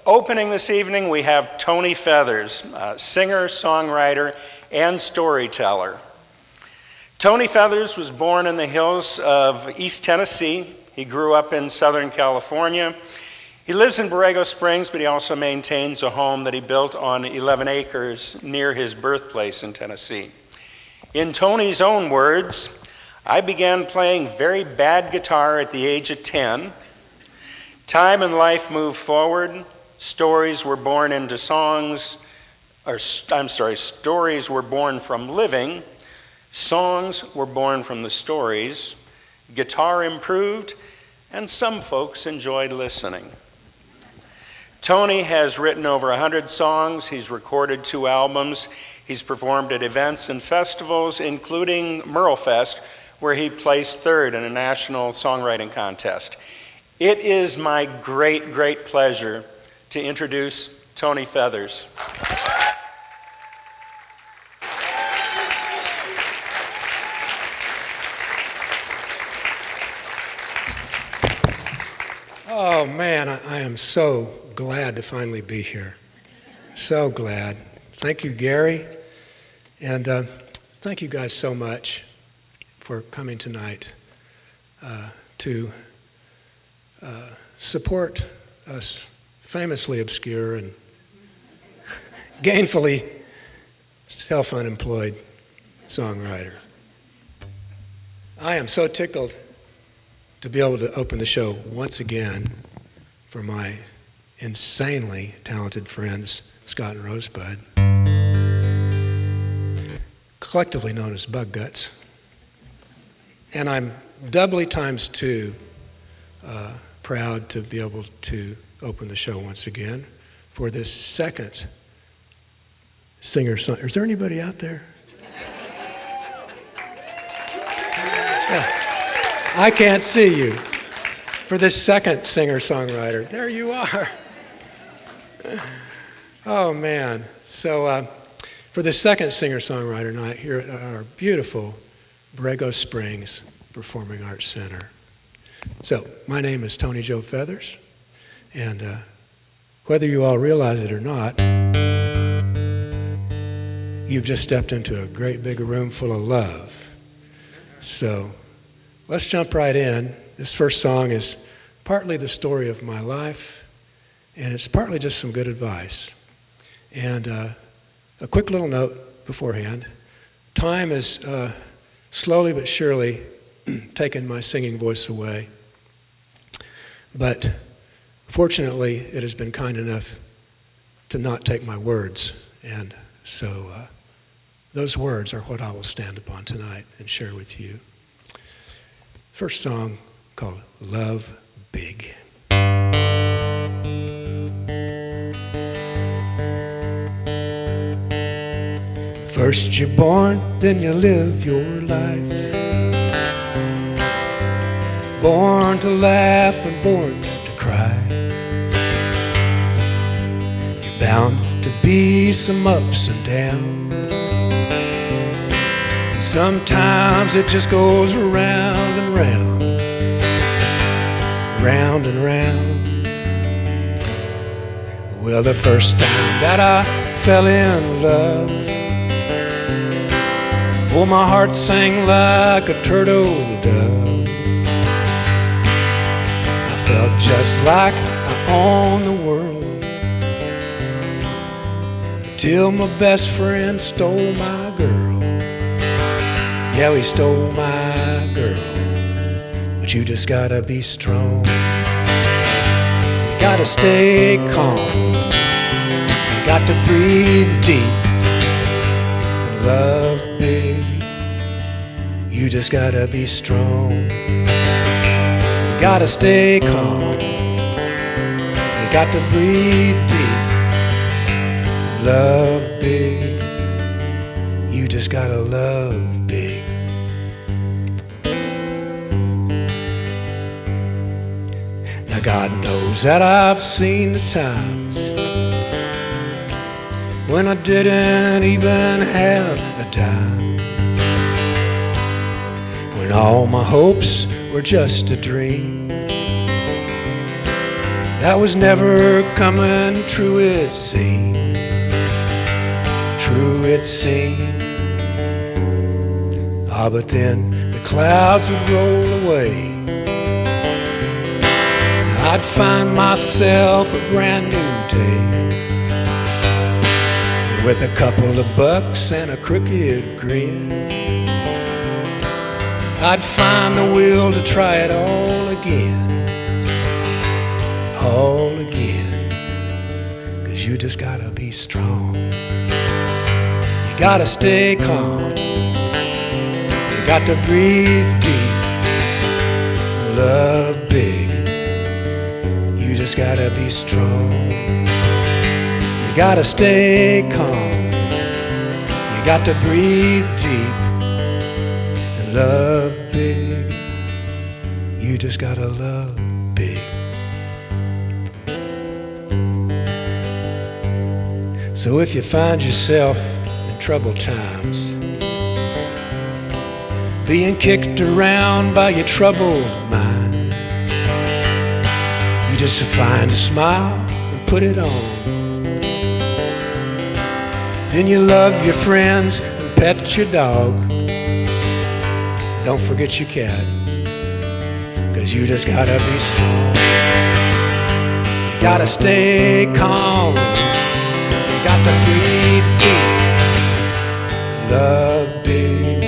Opening this evening, we have Tony Feathers, singer, songwriter, and storyteller. Tony Feathers was born in the hills of East Tennessee. He grew up in Southern California. He lives in Borrego Springs, but he also maintains a home that he built on 11 acres near his birthplace in Tennessee. In Tony's own words, I began playing very bad guitar at the age of 10. Time and life moved forward. Stories were born into songs, stories were born from living. Songs were born from the stories. Guitar improved, and some folks enjoyed listening. Tony has written over 100 songs. He's recorded 2 albums. He's performed at events and festivals, including Merlefest, where he placed 3rd in a national songwriting contest. It is my great, great pleasure to introduce Tony Feathers. Oh man, I am so glad to finally be here. So glad. Thank you, Gary. And thank you guys so much for coming tonight to support us famously obscure and gainfully self-unemployed songwriter. I am so tickled to be able to open the show once again for my insanely talented friends, Scott and Rosebud, collectively known as Bug Guts. And I'm doubly times 2 proud to be able to open the show once again for this second singer-songwriter. Is there anybody out there? Yeah. I can't see you. For this second singer-songwriter. There you are. Oh, man. So for the second singer-songwriter night here at our beautiful Borrego Springs Performing Arts Center. So my name is Tony Joe Feathers, and whether you all realize it or not, you've just stepped into a great big room full of love. So let's jump right in. This first song is partly the story of my life, and it's partly just some good advice. And a quick little note beforehand. Time has slowly but surely taken my singing voice away. But fortunately, it has been kind enough to not take my words. And so those words are what I will stand upon tonight and share with you. First song called Love Big. First you're born, then you live your life. Born to laugh and born to cry. You're bound to be some ups and downs. Sometimes it just goes around and round, round and round. Well, the first time that I fell in love, oh, my heart sang like a turtle dove. I felt just like I owned the world, till my best friend stole my girl. Yeah, he stole my girl. But you just gotta be strong. You gotta stay calm. You got to breathe deep and love big. You just gotta be strong. You gotta stay calm. You got to breathe deep and love big. You just gotta love big. Now God knows that I've seen the times when I didn't even have a dime, when all my hopes were just a dream. that was never coming true, it seemed. True, it seemed. Ah, but then the clouds would roll away. I'd find myself a brand new day, with a couple of bucks and a crooked grin. I'd find the will to try it all again. All again. 'Cause you just gotta be strong. You gotta stay calm. You got to breathe deep. Love big. You just gotta be strong. You gotta stay calm. You got to breathe deep and love big. You just gotta love big. So if you find yourself in troubled times, being kicked around by your troubled mind, you just find a smile and put it on. Then you love your friends and pet your dog. Don't forget your cat, 'cause you just gotta be strong. You gotta stay calm. You got to breathe deep. Love big.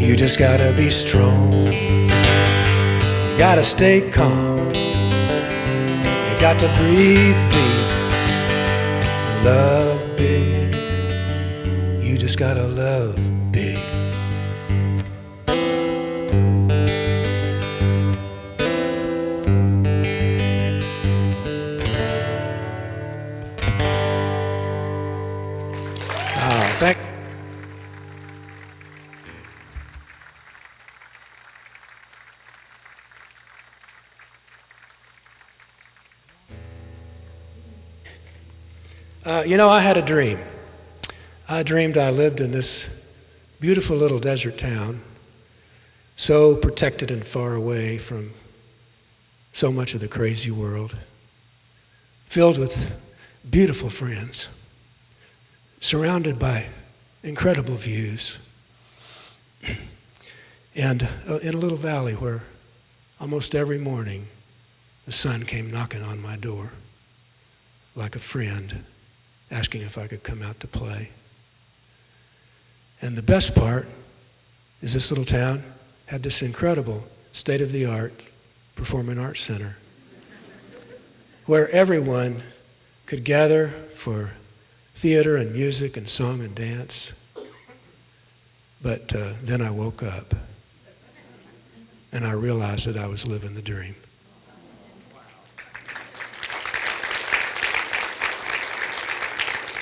You just gotta be strong. You gotta stay calm. You got to breathe deep. Love big. You just gotta love big. Thank you know, I had a dream. I dreamed I lived in this beautiful little desert town, so protected and far away from so much of the crazy world, filled with beautiful friends, surrounded by incredible views, and in a little valley where almost every morning the sun came knocking on my door like a friend, asking if I could come out to play. And the best part is this little town had this incredible state-of-the-art performing arts center where everyone could gather for theater and music and song and dance. But then I woke up and I realized that I was living the dream.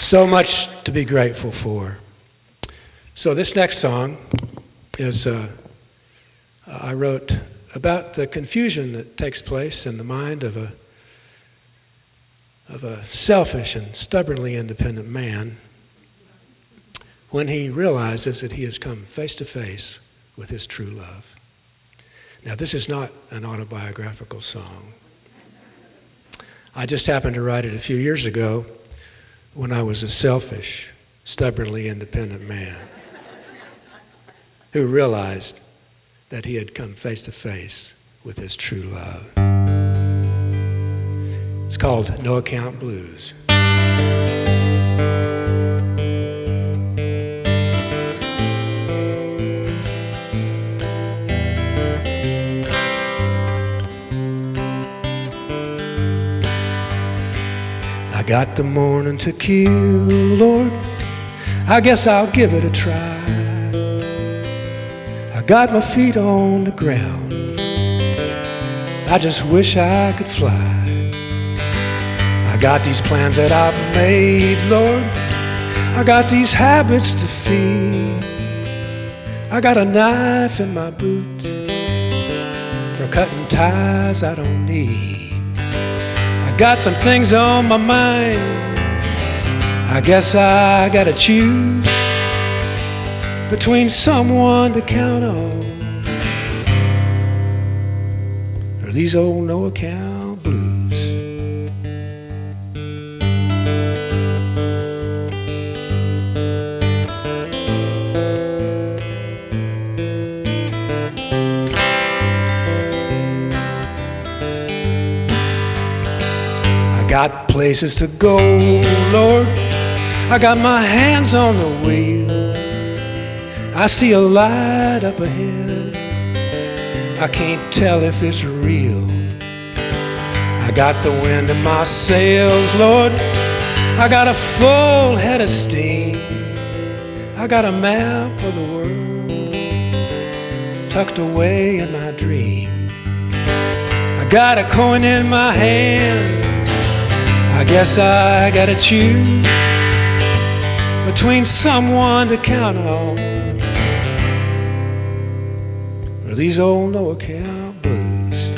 So much to be grateful for. So this next song is I wrote about the confusion that takes place in the mind of a selfish and stubbornly independent man when he realizes that he has come face to face with his true love. Now, this is not an autobiographical song. I just happened to write it a few years ago when I was a selfish, stubbornly independent man who realized that he had come face to face with his true love. It's called No Account Blues. I got the morning to kill, Lord, I guess I'll give it a try. I got my feet on the ground, I just wish I could fly. I got these plans that I've made, Lord, I got these habits to feed. I got a knife in my boot for cutting ties I don't need. I got some things on my mind, I guess I gotta choose between someone to count on or these old no-account blues. got places to go, Lord. I got my hands on the wheel. I see a light up ahead. I can't tell if it's real. I got the wind in my sails, Lord. I got a full head of steam. I got a map of the world tucked away in my dream. I got a coin in my hand. I guess I gotta choose between someone to count on or these old no-account blues.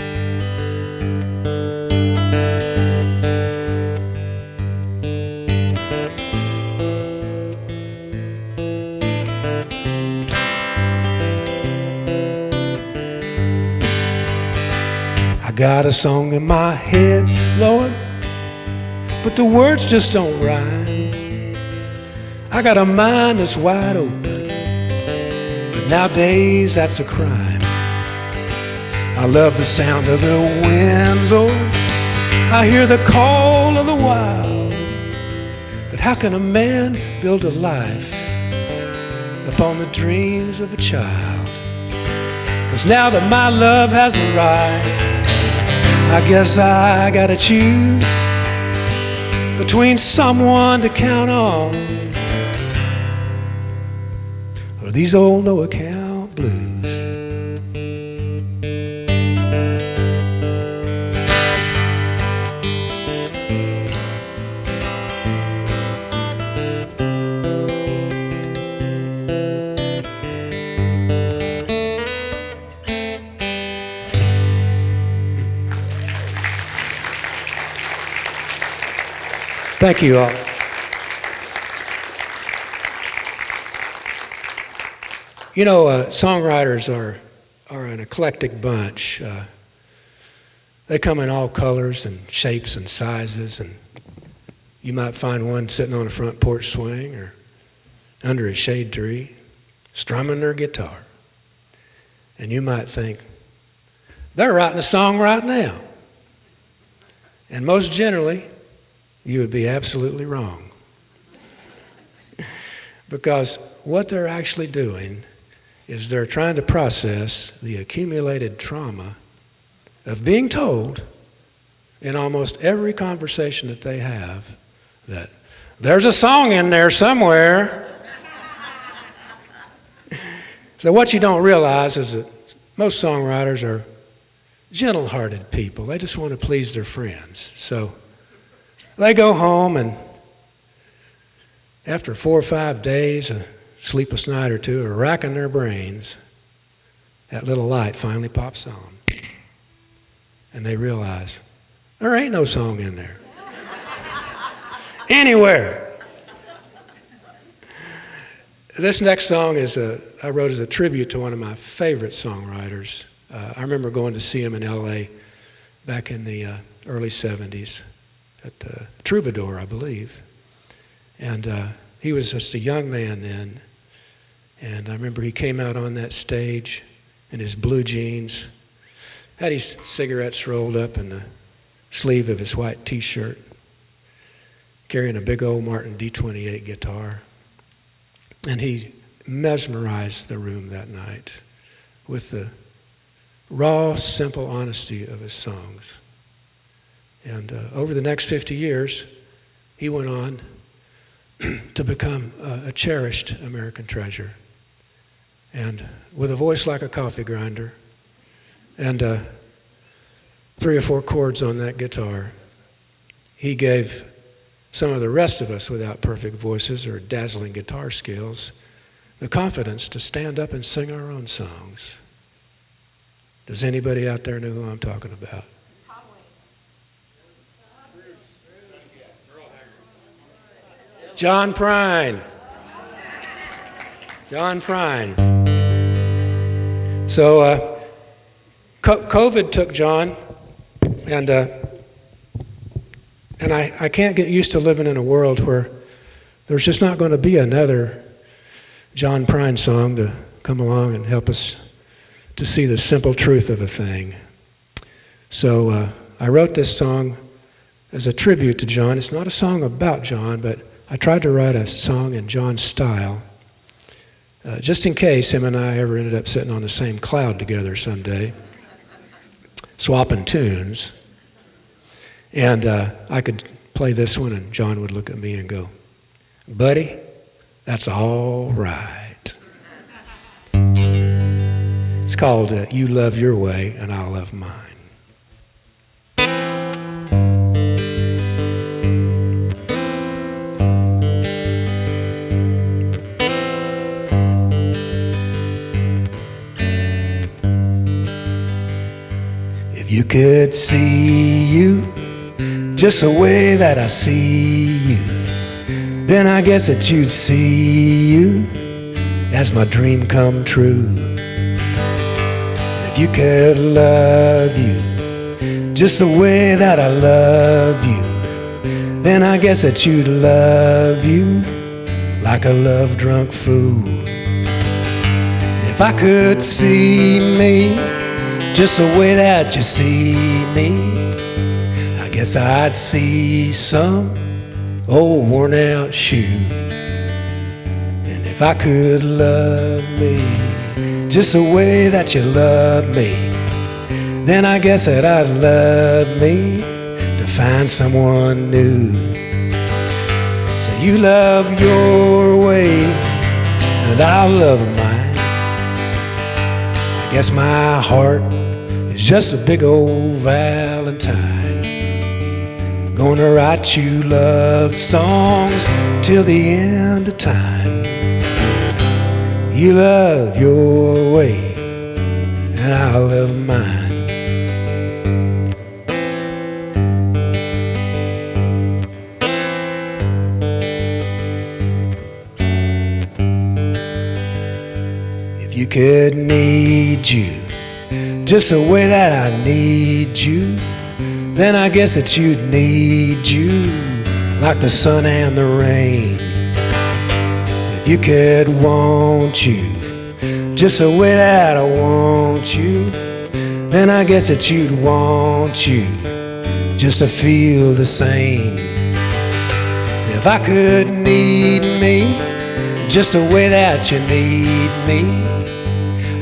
I got a song in my head, Lord, but the words just don't rhyme. I got a mind that's wide open, but nowadays that's a crime. I love the sound of the wind, Lord. I hear the call of the wild. But how can a man build a life upon the dreams of a child? 'Cause now that my love has arrived, I guess I gotta choose between someone to count on or these old no-account blues. Thank you all. You know, songwriters are an eclectic bunch. They come in all colors and shapes and sizes, and you might find one sitting on a front porch swing or under a shade tree, strumming their guitar. And you might think, they're writing a song right now. And most generally, you would be absolutely wrong. Because what they're actually doing is they're trying to process the accumulated trauma of being told in almost every conversation that they have that there's a song in there somewhere. So what you don't realize is that most songwriters are gentle-hearted people. They just want to please their friends. So they go home, and after 4 or 5 days, a sleepless night or two, are racking their brains, that little light finally pops on. And they realize, there ain't no song in there. Anywhere. This next song I wrote as a tribute to one of my favorite songwriters. I remember going to see him in L.A. back in the early 70s. At the Troubadour, I believe. And he was just a young man then. And I remember he came out on that stage in his blue jeans, had his cigarettes rolled up in the sleeve of his white T-shirt, carrying a big old Martin D28 guitar. And he mesmerized the room that night with the raw, simple honesty of his songs. And over the next 50 years, he went on to become a cherished American treasure. And with a voice like a coffee grinder and 3 or 4 chords on that guitar, he gave some of the rest of us without perfect voices or dazzling guitar skills the confidence to stand up and sing our own songs. Does anybody out there know who I'm talking about? John Prine. John Prine. So COVID took John, and I can't get used to living in a world where there's just not going to be another John Prine song to come along and help us to see the simple truth of a thing. So I wrote this song as a tribute to John. It's not a song about John, but I tried to write a song in John's style, just in case him and I ever ended up sitting on the same cloud together someday, swapping tunes. And I could play this one, and John would look at me and go, "Buddy, that's all right." It's called You Love Your Way, and I'll Love Mine. If you could see you just the way that I see you, then I guess that you'd see you as my dream come true. And if you could love you just the way that I love you, then I guess that you'd love you like a love-drunk fool. And if I could see me just the way that you see me, I guess I'd see some old worn-out shoe. And if I could love me just the way that you love me, then I guess that I'd love me to find someone new. So you love your way, and I'll love mine. I guess my heart is just a big old Valentine, gonna write you love songs till the end of time. You love your way, and I'll love mine. If you could need you just the way that I need you, then I guess that you'd need you like the sun and the rain. If you could want you just the way that I want you, then I guess that you'd want you just to feel the same. If I could need me just the way that you need me,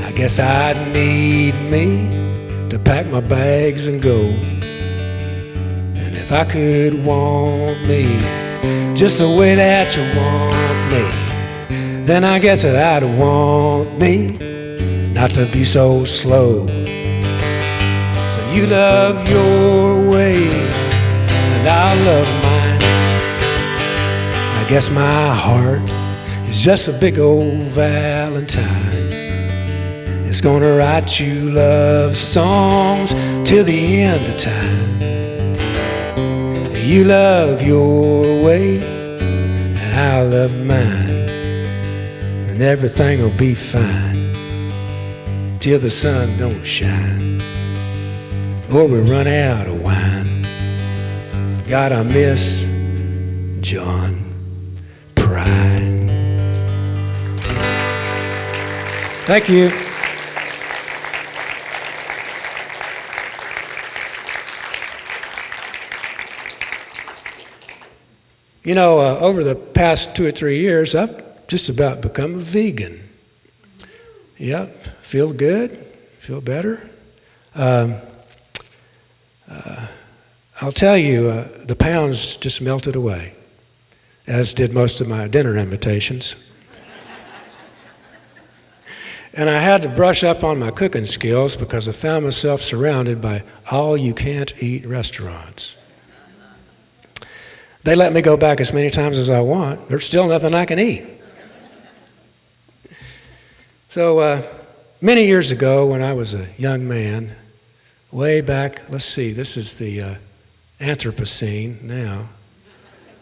I guess I'd need me to pack my bags and go. And if I could want me just the way that you want me, then I guess that I'd want me not to be so slow. So you love your way, and I love mine. I guess my heart is just a big old Valentine. It's gonna write you love songs till the end of time. You love your way, and I love mine. And everything will be fine till the sun don't shine, or we run out of wine. God, I miss John Prine. Thank you. You know, over the past 2 or 3 years, I've just about become a vegan. Yep, feel good, feel better. I'll tell you, the pounds just melted away, as did most of my dinner invitations. And I had to brush up on my cooking skills because I found myself surrounded by all-you-can't-eat restaurants. They let me go back as many times as I want. There's still nothing I can eat. So many years ago, when I was a young man, way back, let's see, this is the Anthropocene now.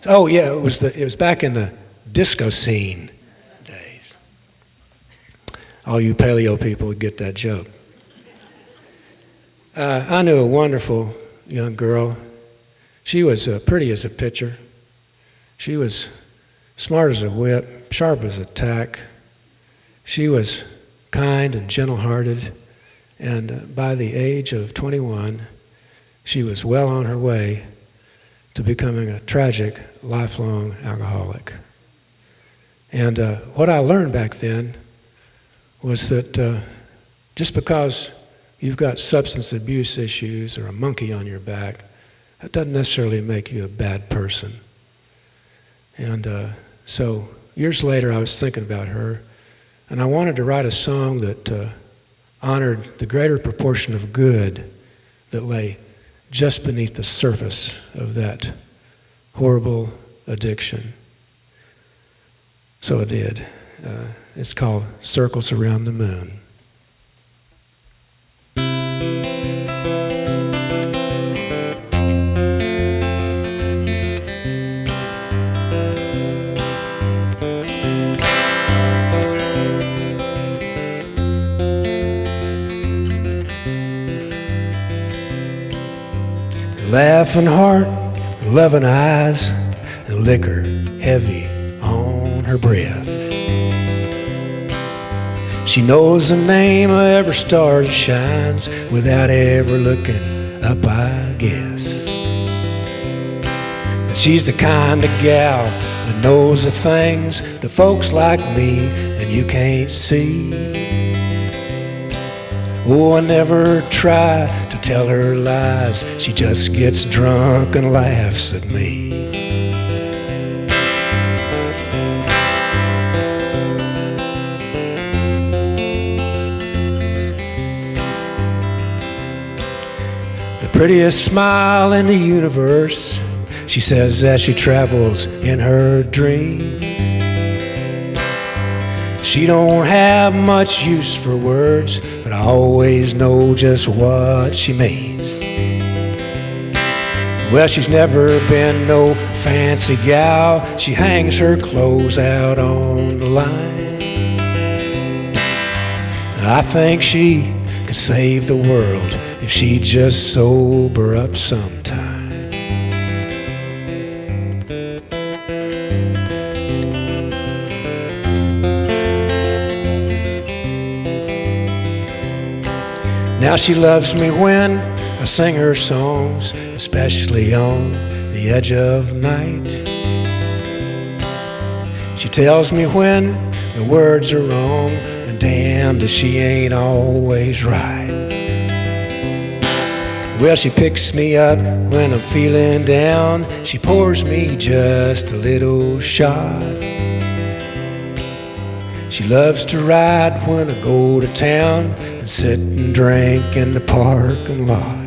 Oh yeah, it was back in the disco scene days. All you paleo people would get that joke. I knew a wonderful young girl. She was pretty as a picture. She was smart as a whip, sharp as a tack. She was kind and gentle-hearted, and by the age of 21, she was well on her way to becoming a tragic, lifelong alcoholic. And what I learned back then was that just because you've got substance abuse issues or a monkey on your back, that doesn't necessarily make you a bad person. And so years later, I was thinking about her, and I wanted to write a song that honored the greater proportion of good that lay just beneath the surface of that horrible addiction. So I did. It's called Circles Around the Moon. Laughing heart, loving eyes, and liquor heavy on her breath. She knows the name of every star that shines without ever looking up, I guess. And she's the kind of gal that knows the things that folks like me and you can't see. Oh, I never try to tell her lies. She just gets drunk and laughs at me. The prettiest smile in the universe, she says that she travels in her dreams. She don't have much use for words, but I always know just what she means. Well, she's never been no fancy gal. She hangs her clothes out on the line. I think she could save the world if she'd just sober up sometime. Now she loves me when I sing her songs, especially on the edge of night. She tells me when the words are wrong, and damned if she ain't always right. Well, she picks me up when I'm feeling down. She pours me just a little shot. She loves to ride when I go to town and sit and drink in the parking lot.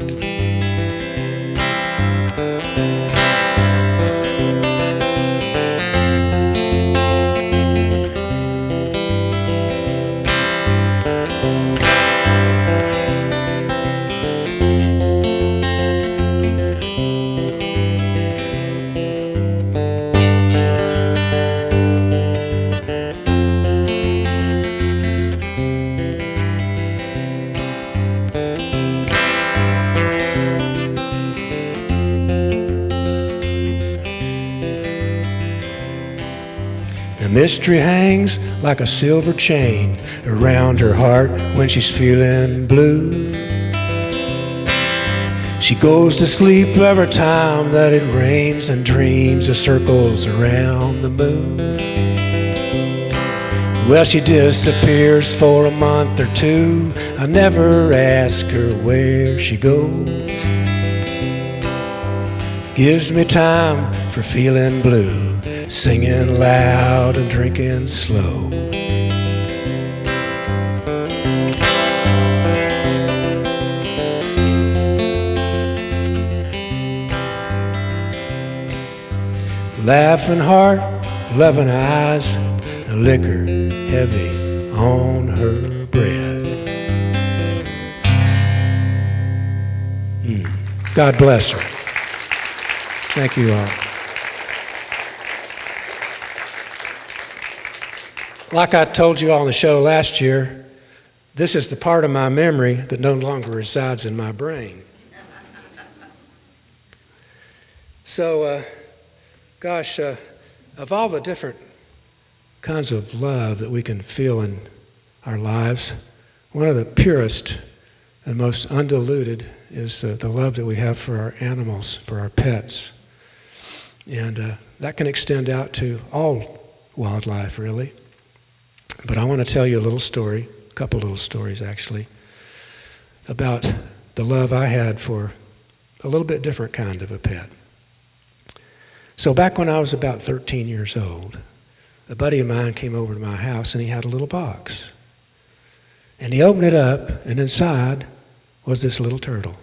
Mystery hangs like a silver chain around her heart when she's feeling blue. She goes to sleep every time that it rains and dreams of circles around the moon. Well, she disappears for a month or two. I never ask her where she goes. Gives me time for feeling blue, singing loud and drinking slow. Laughing heart, loving eyes, and liquor heavy on her breath. God bless her. Thank you all. Like I told you all on the show last year, this is the part of my memory that no longer resides in my brain. So, of all the different kinds of love that we can feel in our lives, one of the purest and most undiluted is the love that we have for our animals, for our pets. And that can extend out to all wildlife, really. But I want to tell you a little story, a couple little stories actually, about the love I had for a little bit different kind of a pet. So back when I was about 13 years old, a buddy of mine came over to my house and he had a little box. And he opened it up, and inside was this little turtle.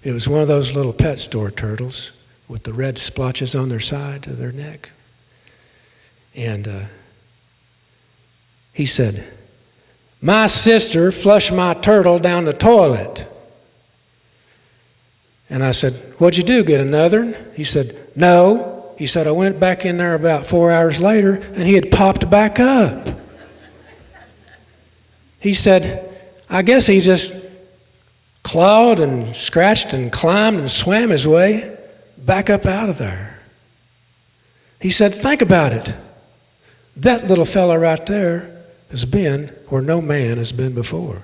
It was one of those little pet store turtles with the red splotches on their side of their neck. And he said, "My sister flushed my turtle down the toilet." And I said, "What'd you do, get another one?" He said, "No." He said, "I went back in there about 4 hours later, and he had popped back up." He said, "I guess he just clawed and scratched and climbed and swam his way back up out of there." He said, "Think about it. That little fella right there has been where no man has been before."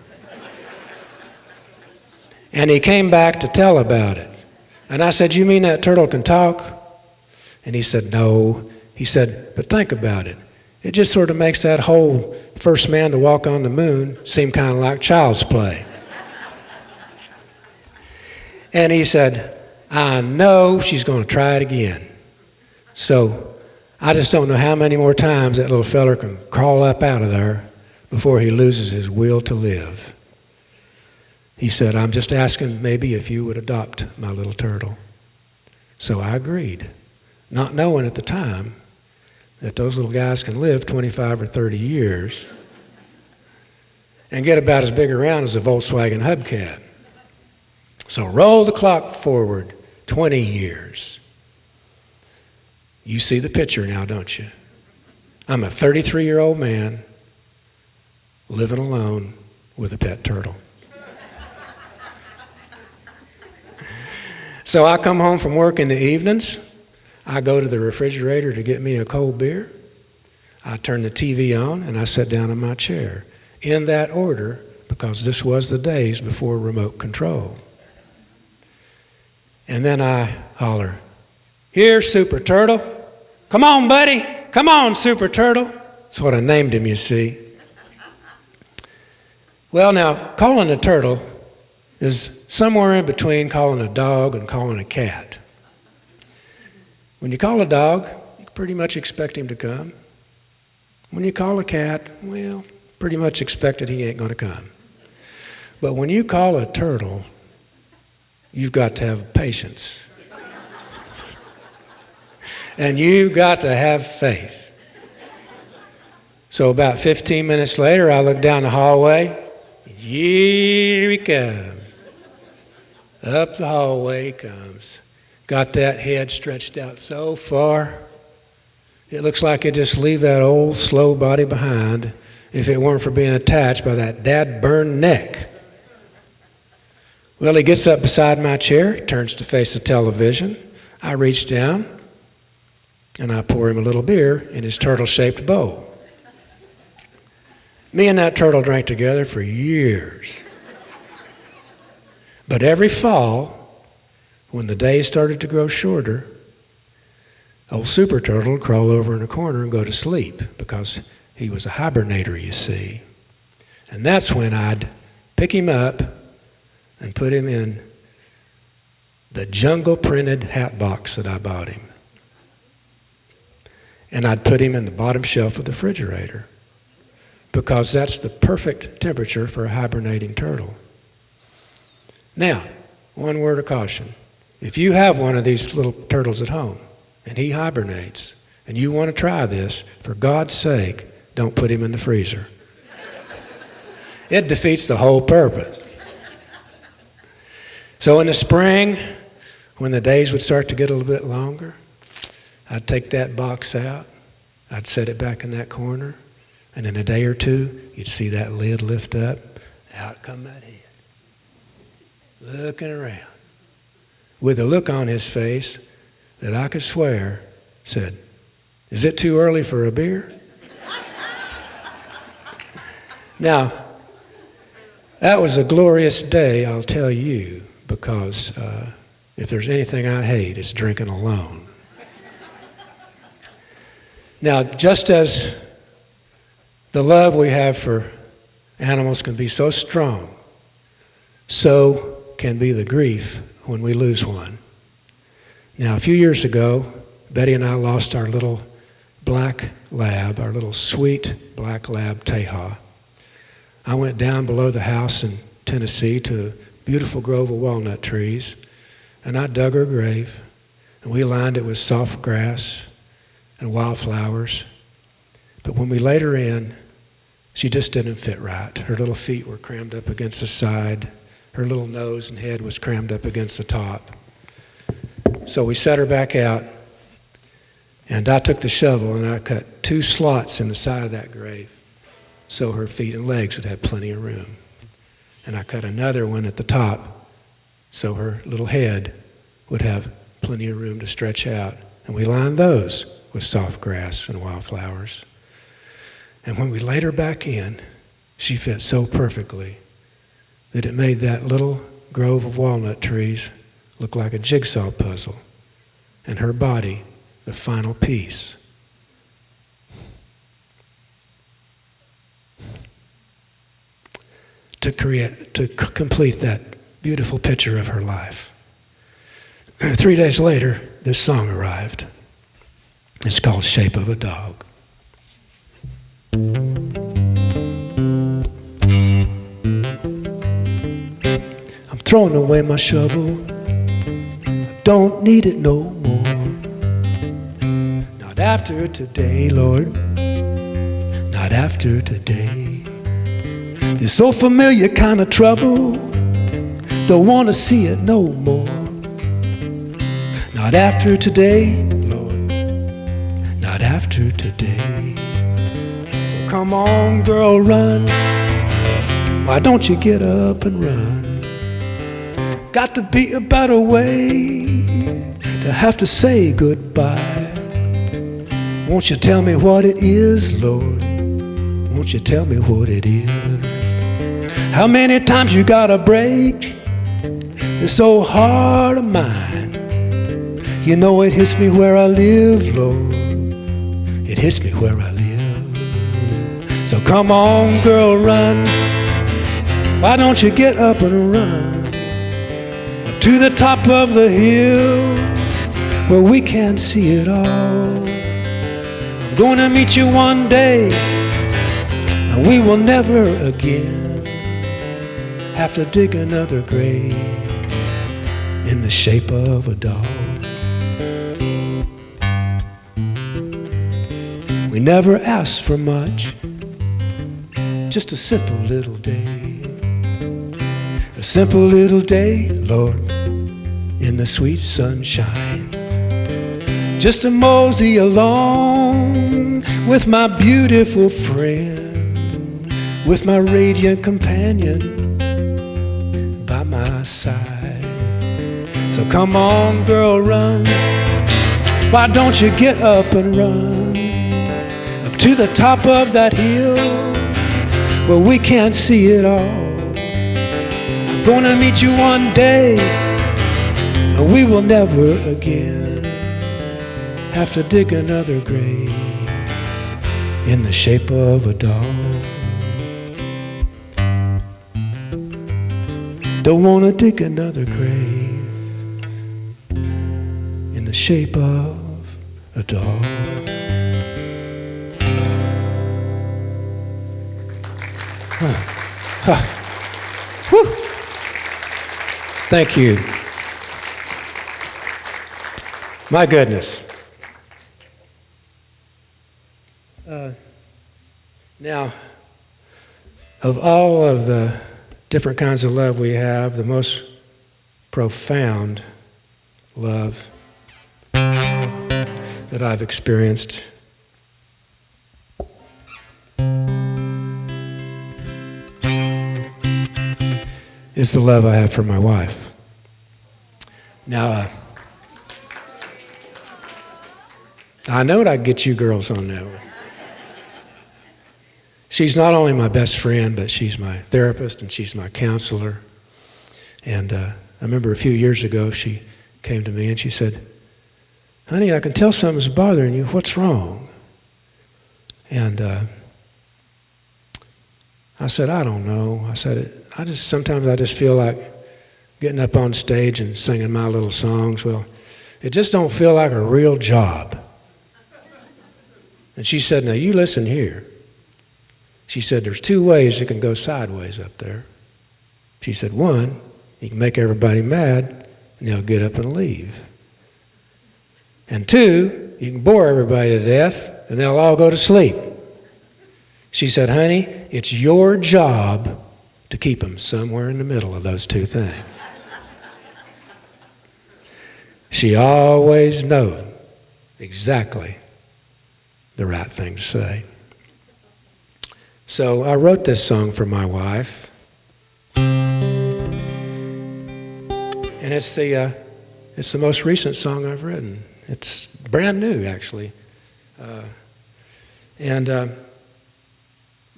And he came back to tell about it. And I said, "You mean that turtle can talk?" And he said, "No." He said, "But think about it. It just sort of makes that whole first man to walk on the moon seem kind of like child's play." And he said, "I know she's going to try it again." So I just don't know how many more times that little feller can crawl up out of there before he loses his will to live. He said, "I'm just asking maybe if you would adopt my little turtle." So I agreed, not knowing at the time that those little guys can live 25 or 30 years and get about as big around as a Volkswagen hubcap. So roll the clock forward 20 years. You see the picture now, don't you? I'm a 33-year-old man living alone with a pet turtle. So I come home from work in the evenings. I go to the refrigerator to get me a cold beer. I turn the TV on and I sit down in my chair. In that order, because this was the days before remote control. And then I holler, "Here, Super Turtle. Come on, buddy. Come on, Super Turtle." That's what I named him, you see. Well, now, calling a turtle is somewhere in between calling a dog and calling a cat. When you call a dog, you pretty much expect him to come. When you call a cat, well, pretty much expect that he ain't going to come. But when you call a turtle, you've got to have patience. And you've got to have faith. So about 15 minutes later, I look down the hallway. Here he comes. Up the hallway he comes. Got that head stretched out so far, it looks like it'd just leave that old slow body behind if it weren't for being attached by that dad-burned neck. Well, he gets up beside my chair, turns to face the television. I reach down, and I pour him a little beer in his turtle-shaped bowl. Me and that turtle drank together for years. But every fall, when the days started to grow shorter, old Super Turtle would crawl over in a corner and go to sleep because he was a hibernator, you see. And that's when I'd pick him up and put him in the jungle-printed hat box that I bought him. And I'd put him in the bottom shelf of the refrigerator because that's the perfect temperature for a hibernating turtle. Now, one word of caution. If you have one of these little turtles at home and he hibernates and you want to try this, for God's sake, don't put him in the freezer. It defeats the whole purpose. So in the spring, when the days would start to get a little bit longer, I'd take that box out, I'd set it back in that corner, and in a day or two, you'd see that lid lift up, out come that head, looking around, with a look on his face that I could swear said, "Is it too early for a beer?" Now, that was a glorious day, I'll tell you, because if there's anything I hate, it's drinking alone. Now, just as the love we have for animals can be so strong, so can be the grief when we lose one. Now, a few years ago, Betty and I lost our little black lab, our little sweet black lab, Teja. I went down below the house in Tennessee to a beautiful grove of walnut trees, and I dug her grave, and we lined it with soft grass and wildflowers. But when we laid her in, she just didn't fit right. Her little feet were crammed up against the side. Her little nose and head was crammed up against the top. So we set her back out, and I took the shovel and I cut 2 slots in the side of that grave so her feet and legs would have plenty of room. And I cut another one at the top so her little head would have plenty of room to stretch out. And we lined those with soft grass and wildflowers. And when we laid her back in, she fit so perfectly that it made that little grove of walnut trees look like a jigsaw puzzle, and her body the final piece. To complete that beautiful picture of her life. 3 days later, this song arrived. It's called Shape of a Dog. I'm throwing away my shovel. I don't need it no more. Not after today, Lord. Not after today. This so familiar kind of trouble, don't want to see it no more. Not after today, Lord. Not after today. So come on, girl, run. Why don't you get up and run? Got to be a better way to have to say goodbye. Won't you tell me what it is, Lord? Won't you tell me what it is? How many times you gotta break this old heart of mine? You know it hits me where I live, Lord. It hits me where I live. So come on, girl, run. Why don't you get up and run up to the top of the hill where we can't see it all? I'm gonna meet you one day, and we will never again have to dig another grave in the shape of a dog. We never asked for much, just a simple little day. A simple little day, Lord, in the sweet sunshine. Just to mosey along with my beautiful friend, with my radiant companion by my side. So come on, girl, run. Why don't you get up and run up to the top of that hill where we can't see it all? I'm gonna meet you one day, and we will never again have to dig another grave in the shape of a dog. Don't wanna dig another grave in the shape of a dog. Whew. Thank you. My goodness. Now, of all of the different kinds of love we have, the most profound love that I've experienced is the love I have for my wife. Now, I know I can get you girls on that one. She's not only my best friend, but she's my therapist and she's my counselor. And I remember a few years ago, she came to me and she said, "Honey, I can tell something's bothering you. What's wrong?" And I said, I don't know. I said, sometimes I just feel like getting up on stage and singing my little songs. Well, it just don't feel like a real job. And she said, now you listen here. She said, there's two ways it can go sideways up there. She said, one, you can make everybody mad and they'll get up and leave. And two, you can bore everybody to death and they'll all go to sleep. She said, honey, it's your job to keep them somewhere in the middle of those two things. She always knew exactly the right thing to say. So I wrote this song for my wife. And it's the most recent song I've written. It's brand new, actually.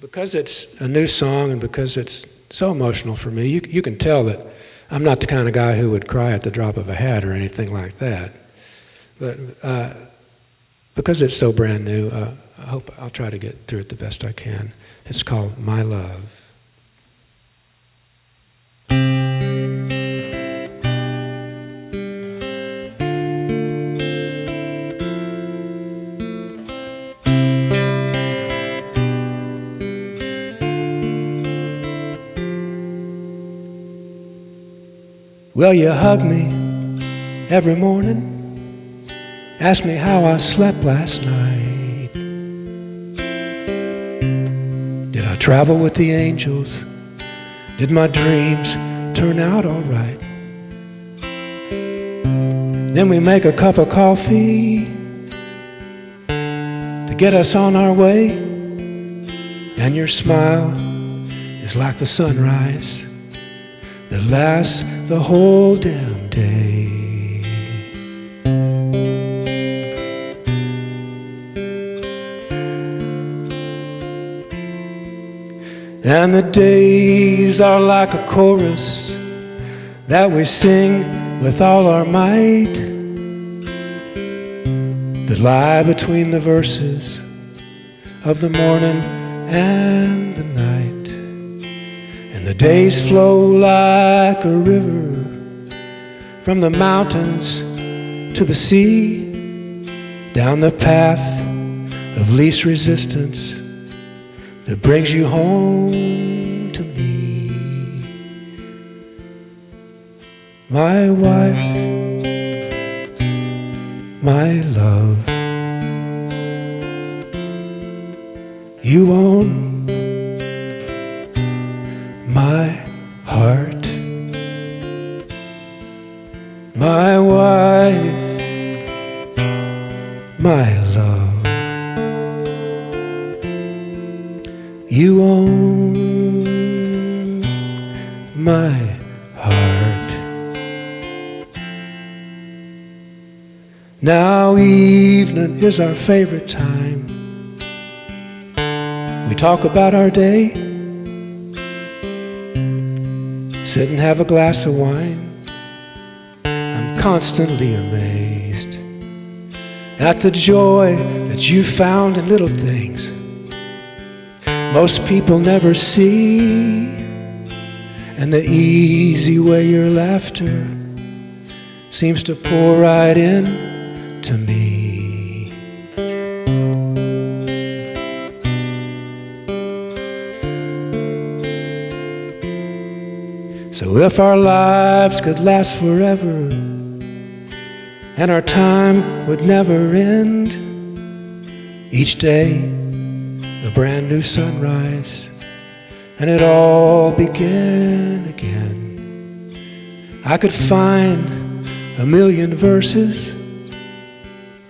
Because it's a new song and because it's so emotional for me, you can tell that I'm not the kind of guy who would cry at the drop of a hat or anything like that. But because it's so brand new, I hope I'll try to get through it the best I can. It's called My Love. Well, you hug me every morning, ask me how I slept last night. Did I travel with the angels? Did my dreams turn out all right? Then we make a cup of coffee to get us on our way, and your smile is like the sunrise that lasts the whole damn day. And the days are like a chorus that we sing with all our might, that lie between the verses of the morning and the night. The days flow like a river from the mountains to the sea, down the path of least resistance that brings you home to me. My wife, my love, you own my heart, my wife, my love, you own my heart. Now evening is our favorite time. We talk about our day, sit and have a glass of wine. I'm constantly amazed at the joy that you found in little things most people never see, and the easy way your laughter seems to pour right in to me. So if our lives could last forever and our time would never end, each day a brand new sunrise and it all began again, I could find a million verses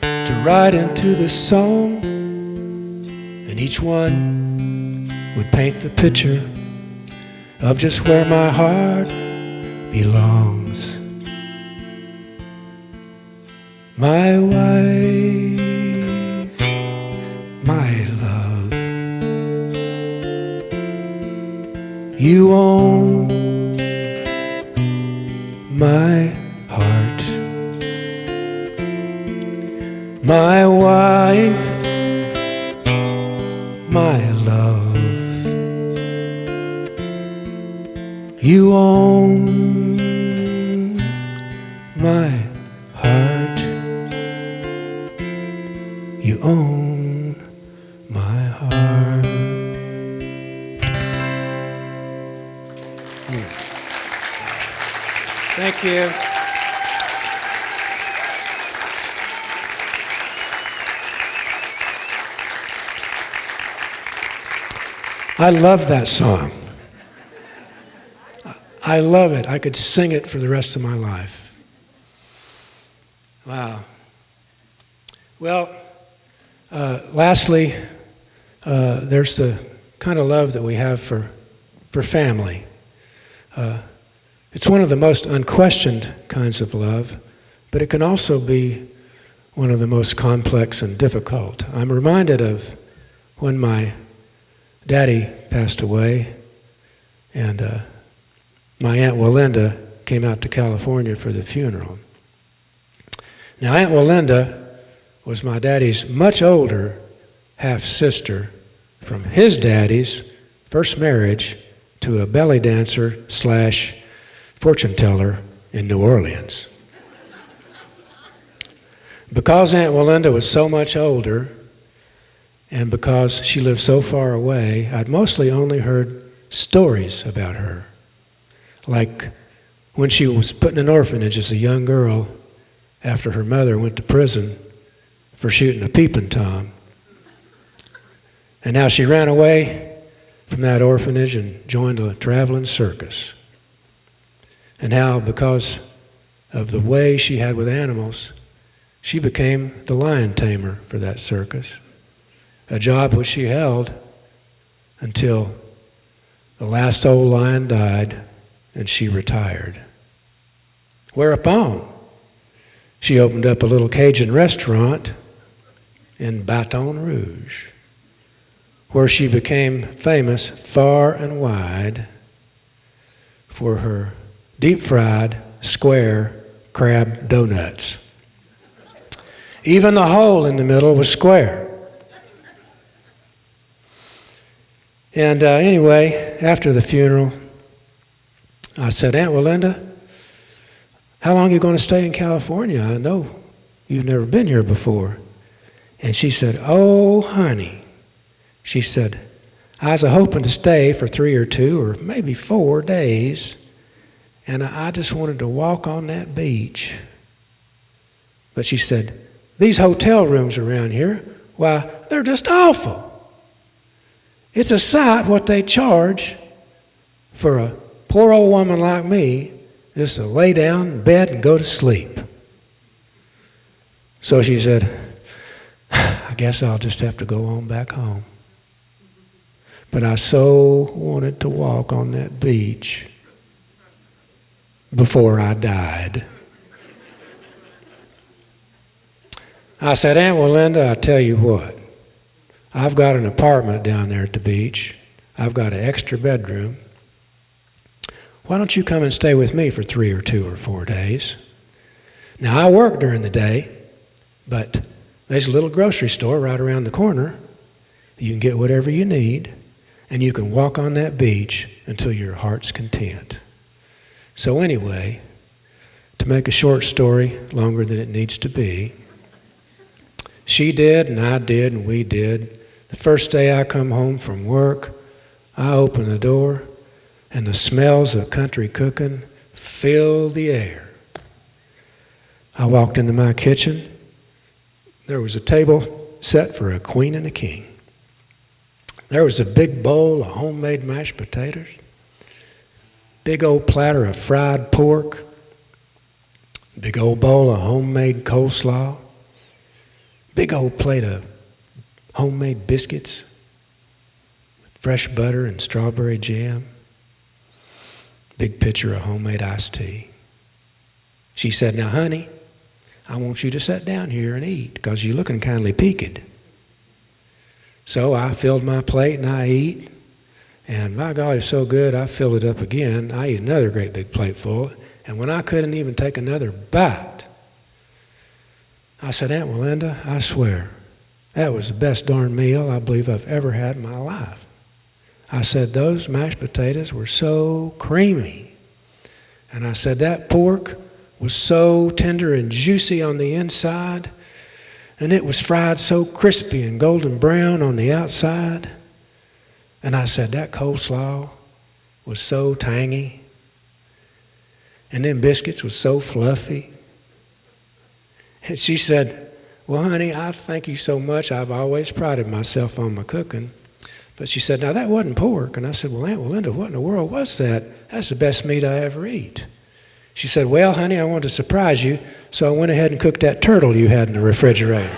to write into this song, and each one would paint the picture of just where my heart belongs. My wife, my love, you own my heart. My wife, my love. You own my heart. You own my heart. Thank you. I love that song. I love it. I could sing it for the rest of my life. Wow. Well, lastly, there's the kind of love that we have for family. It's one of the most unquestioned kinds of love, but it can also be one of the most complex and difficult. I'm reminded of when my daddy passed away, and my Aunt Walinda came out to California for the funeral. Now, Aunt Walinda was my daddy's much older half-sister from his daddy's first marriage to a belly dancer / fortune teller in New Orleans. Because Aunt Walinda was so much older, and because she lived so far away, I'd mostly only heard stories about her. Like when she was put in an orphanage as a young girl after her mother went to prison for shooting a peeping Tom. And now she ran away from that orphanage and joined a traveling circus. And how, because of the way she had with animals, she became the lion tamer for that circus, a job which she held until the last old lion died and she retired. Whereupon, she opened up a little Cajun restaurant in Baton Rouge, where she became famous far and wide for her deep-fried, square crab donuts. Even the hole in the middle was square. And anyway, after the funeral, I said, Aunt Walinda, how long are you going to stay in California? I know you've never been here before. And she said, oh, honey. She said, I was hoping to stay for 3 or 2 or maybe 4 days, and I just wanted to walk on that beach. But she said, these hotel rooms around here, why, they're just awful. It's a sight what they charge for a poor old woman like me just to lay down in bed and go to sleep. So she said, I guess I'll just have to go on back home. But I so wanted to walk on that beach before I died. I said, Aunt Walinda, I tell you what, I've got an apartment down there at the beach. I've got an extra bedroom. Why don't you come and stay with me for 3 or 2 or 4 days? Now, I work during the day, but there's a little grocery store right around the corner. You can get whatever you need, and you can walk on that beach until your heart's content. So anyway, to make a short story longer than it needs to be, she did, and I did, and we did. The first day I come home from work, I open the door, and the smells of country cooking filled the air. I walked into my kitchen. There was a table set for a queen and a king. There was a big bowl of homemade mashed potatoes, big old platter of fried pork, big old bowl of homemade coleslaw, big old plate of homemade biscuits, fresh butter and strawberry jam, big pitcher of homemade iced tea. She said, now, honey, I want you to sit down here and eat because you're looking kindly peaked. So I filled my plate and I eat, and my golly, it's so good, I filled it up again. I eat another great big plate full, and when I couldn't even take another bite, I said, Aunt Walinda, I swear, that was the best darn meal I believe I've ever had in my life. I said, those mashed potatoes were so creamy. And I said, that pork was so tender and juicy on the inside, and it was fried so crispy and golden brown on the outside. And I said, that coleslaw was so tangy, and them biscuits was so fluffy. And she said, well, honey, I thank you so much. I've always prided myself on my cooking. But she said, now that wasn't pork. And I said, well, Aunt Melinda, what in the world was that? That's the best meat I ever eat. She said, well, honey, I wanted to surprise you, so I went ahead and cooked that turtle you had in the refrigerator.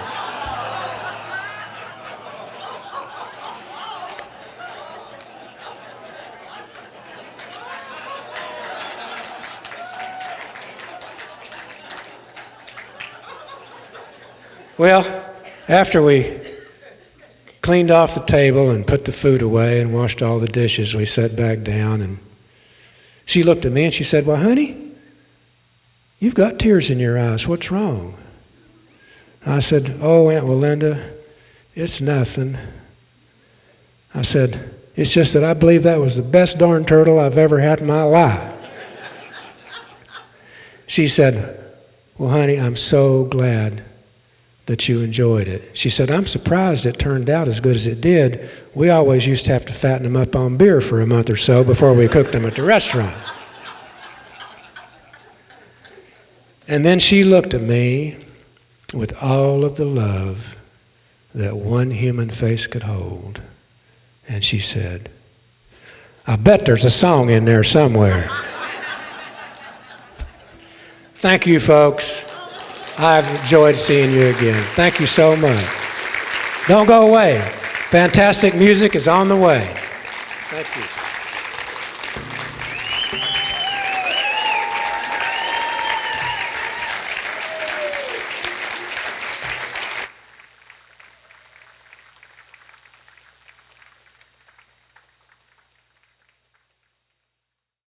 Well, after we cleaned off the table and put the food away and washed all the dishes, we sat back down, and she looked at me and she said, well, honey, you've got tears in your eyes. What's wrong? I said, oh, Aunt Melinda, it's nothing. I said, it's just that I believe that was the best darn turtle I've ever had in my life. She said, well, honey, I'm so glad that you enjoyed it. She said, I'm surprised it turned out as good as it did. We always used to have to fatten them up on beer for a month or so before we cooked them at the restaurant. And then she looked at me with all of the love that one human face could hold. And she said, I bet there's a song in there somewhere. Thank you, folks. I've enjoyed seeing you again. Thank you so much. Don't go away. Fantastic music is on the way. Thank you.